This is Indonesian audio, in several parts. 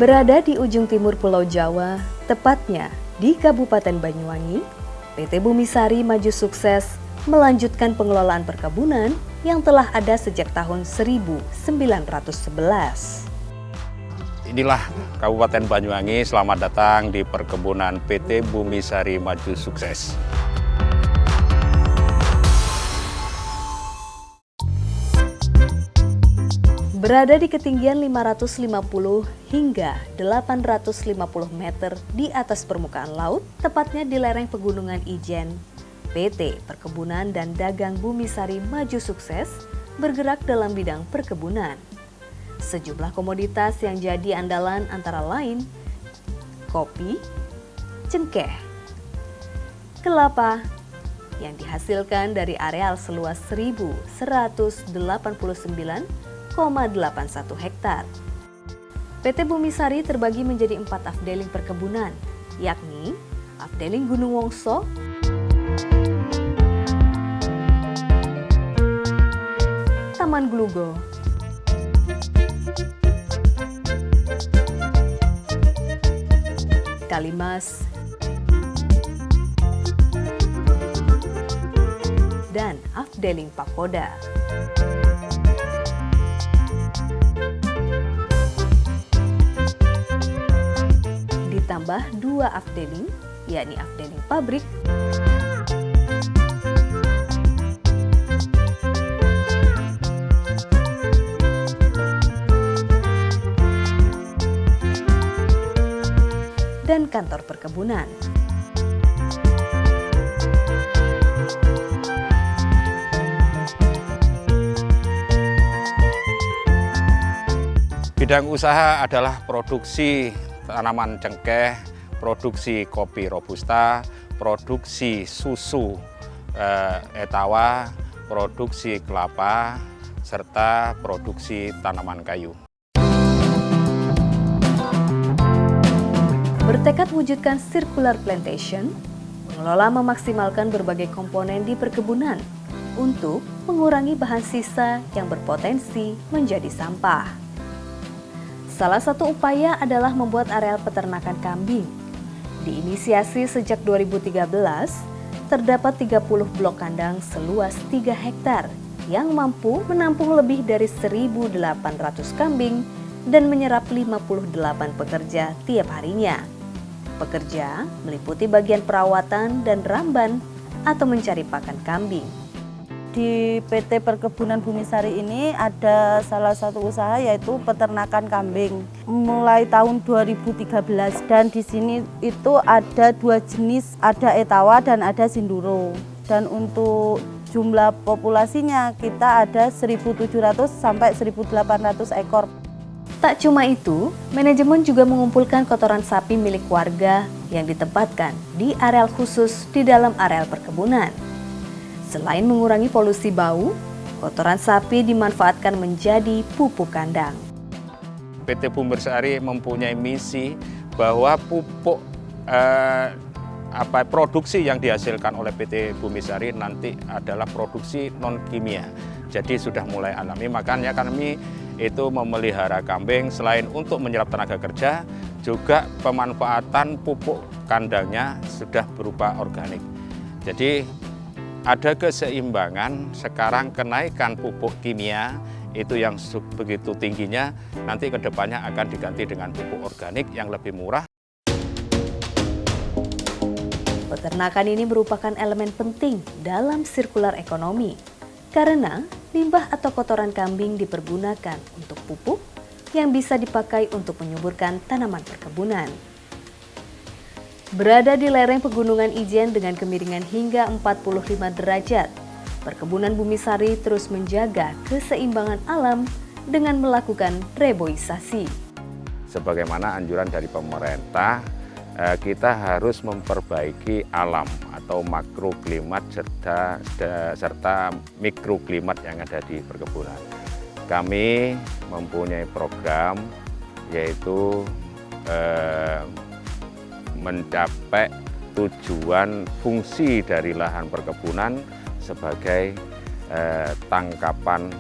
Berada di ujung timur Pulau Jawa, tepatnya di Kabupaten Banyuwangi, PT Bumi Sari maju sukses melanjutkan pengelolaan perkebunan yang telah ada sejak tahun 1911. Inilah Kabupaten Banyuwangi, selamat datang di perkebunan PT Bumi Sari maju sukses. Berada di ketinggian 550 hingga 850 meter di atas permukaan laut, tepatnya di lereng Pegunungan Ijen, PT Perkebunan dan Dagang Bumi Sari maju sukses bergerak dalam bidang perkebunan. Sejumlah komoditas yang jadi andalan antara lain kopi, cengkeh, kelapa yang dihasilkan dari areal seluas 1.189,81 hektar. PT Bumi Sari terbagi menjadi 4 afdeling perkebunan, yakni Afdeling Gunung Wongso, Taman Glugo, Kalimas, dan Afdeling Pakoda. Ditambah 2 afdeling, yakni Afdeling Pabrik dan Kantor Perkebunan. Bidang usaha adalah produksi tanaman cengkeh, produksi kopi robusta, produksi susu etawa, produksi kelapa, serta produksi tanaman kayu. Bertekad wujudkan circular plantation, pengelola memaksimalkan berbagai komponen di perkebunan untuk mengurangi bahan sisa yang berpotensi menjadi sampah. Salah satu upaya adalah membuat areal peternakan kambing. Diinisiasi sejak 2013, terdapat 30 blok kandang seluas 3 hektar yang mampu menampung lebih dari 1.800 kambing dan menyerap 58 pekerja tiap harinya. Pekerja meliputi bagian perawatan dan ramban atau mencari pakan kambing. Di PT Perkebunan Bumi Sari ini ada salah satu usaha yaitu peternakan kambing mulai tahun 2013, dan di sini itu ada 2 jenis, ada etawa dan ada sinduro. Dan untuk jumlah populasinya kita ada 1.700 sampai 1.800 ekor. Tak cuma itu, manajemen juga mengumpulkan kotoran sapi milik warga yang ditempatkan di areal khusus di dalam areal perkebunan. Selain mengurangi polusi bau, kotoran sapi dimanfaatkan menjadi pupuk kandang. PT Bumi Sari mempunyai misi bahwa pupuk produksi yang dihasilkan oleh PT Bumi Sari nanti adalah produksi non kimia. Jadi sudah mulai alami, makanya kami itu memelihara kambing selain untuk menyerap tenaga kerja, juga pemanfaatan pupuk kandangnya sudah berupa organik. Jadi ada keseimbangan. Sekarang kenaikan pupuk kimia itu yang begitu tingginya, nanti kedepannya akan diganti dengan pupuk organik yang lebih murah. Peternakan ini merupakan elemen penting dalam sirkular ekonomi karena limbah atau kotoran kambing dipergunakan untuk pupuk yang bisa dipakai untuk menyuburkan tanaman perkebunan. Berada di lereng Pegunungan Ijen dengan kemiringan hingga 45 derajat, Perkebunan Bumi Sari terus menjaga keseimbangan alam dengan melakukan reboisasi. Sebagaimana anjuran dari pemerintah, kita harus memperbaiki alam atau makroklimat serta mikroklimat yang ada di perkebunan. Kami mempunyai program yaitu mencapai tujuan fungsi dari lahan perkebunan sebagai tangkapan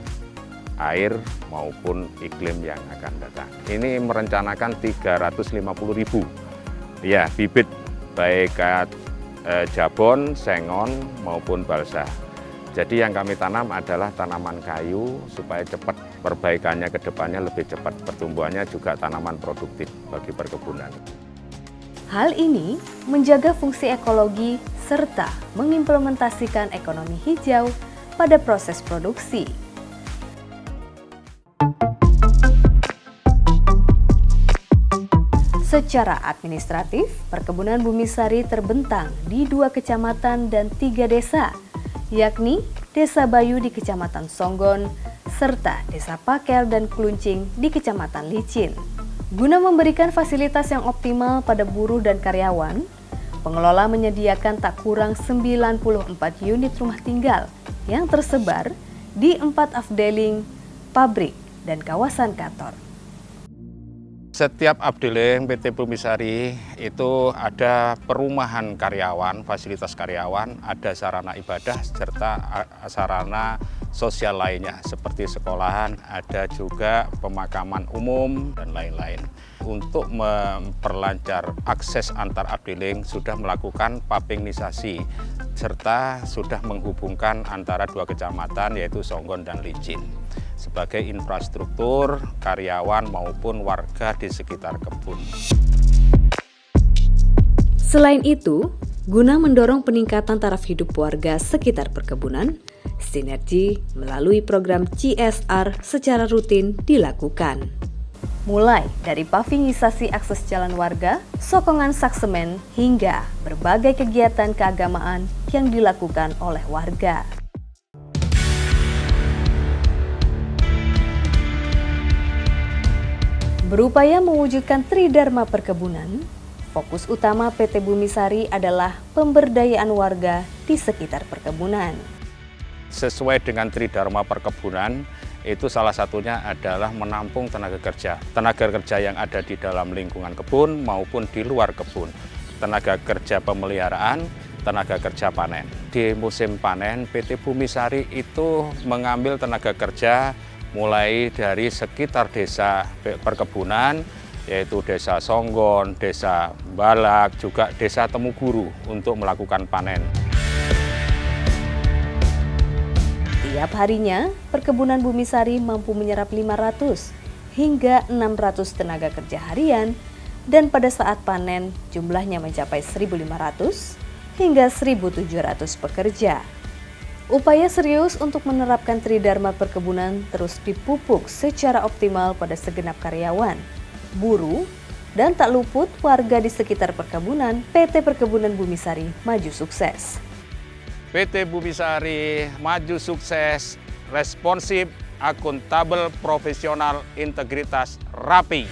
air maupun iklim yang akan datang. Ini merencanakan 350.000 ya bibit baik jabon, sengon maupun balsa. Jadi yang kami tanam adalah tanaman kayu supaya cepat perbaikannya ke depannya lebih cepat, pertumbuhannya juga tanaman produktif bagi perkebunan. Hal ini menjaga fungsi ekologi serta mengimplementasikan ekonomi hijau pada proses produksi. Secara administratif, Perkebunan Bumisari terbentang di 2 kecamatan dan 3 desa, yakni Desa Bayu di Kecamatan Songgon, serta Desa Pakel dan Kluncing di Kecamatan Licin. Guna memberikan fasilitas yang optimal pada buruh dan karyawan, pengelola menyediakan tak kurang 94 unit rumah tinggal yang tersebar di 4 afdeling, pabrik, dan kawasan kantor. Setiap afdeling PT Bumisari itu ada perumahan karyawan, fasilitas karyawan, ada sarana ibadah serta sarana sosial lainnya seperti sekolahan, ada juga pemakaman umum dan lain-lain. Untuk memperlancar akses antar afdeling sudah melakukan papingnisasi serta sudah menghubungkan antara 2 kecamatan yaitu Songgon dan Licin sebagai infrastruktur karyawan maupun warga di sekitar kebun. Selain itu, guna mendorong peningkatan taraf hidup warga sekitar perkebunan, sinergi melalui program CSR secara rutin dilakukan. Mulai dari pavingisasi akses jalan warga, sokongan saksemen, hingga berbagai kegiatan keagamaan yang dilakukan oleh warga. Berupaya mewujudkan Tridharma Perkebunan, fokus utama PT Bumisari adalah pemberdayaan warga di sekitar perkebunan. Sesuai dengan Tridharma Perkebunan, itu salah satunya adalah menampung tenaga kerja yang ada di dalam lingkungan kebun maupun di luar kebun, tenaga kerja pemeliharaan, tenaga kerja panen. Di musim panen, PT Bumisari itu mengambil tenaga kerja mulai dari sekitar desa perkebunan, yaitu Desa Songgon, Desa Balak, juga Desa Temuguru untuk melakukan panen. Tiap harinya, Perkebunan Bumisari mampu menyerap 500 hingga 600 tenaga kerja harian, dan pada saat panen jumlahnya mencapai 1.500 hingga 1.700 pekerja. Upaya serius untuk menerapkan Tridharma Perkebunan terus dipupuk secara optimal pada segenap karyawan, buruh, dan tak luput warga di sekitar perkebunan. PT Perkebunan Bumisari maju sukses. PT Bumisari maju sukses, responsif, akuntabel, profesional, integritas, rapi.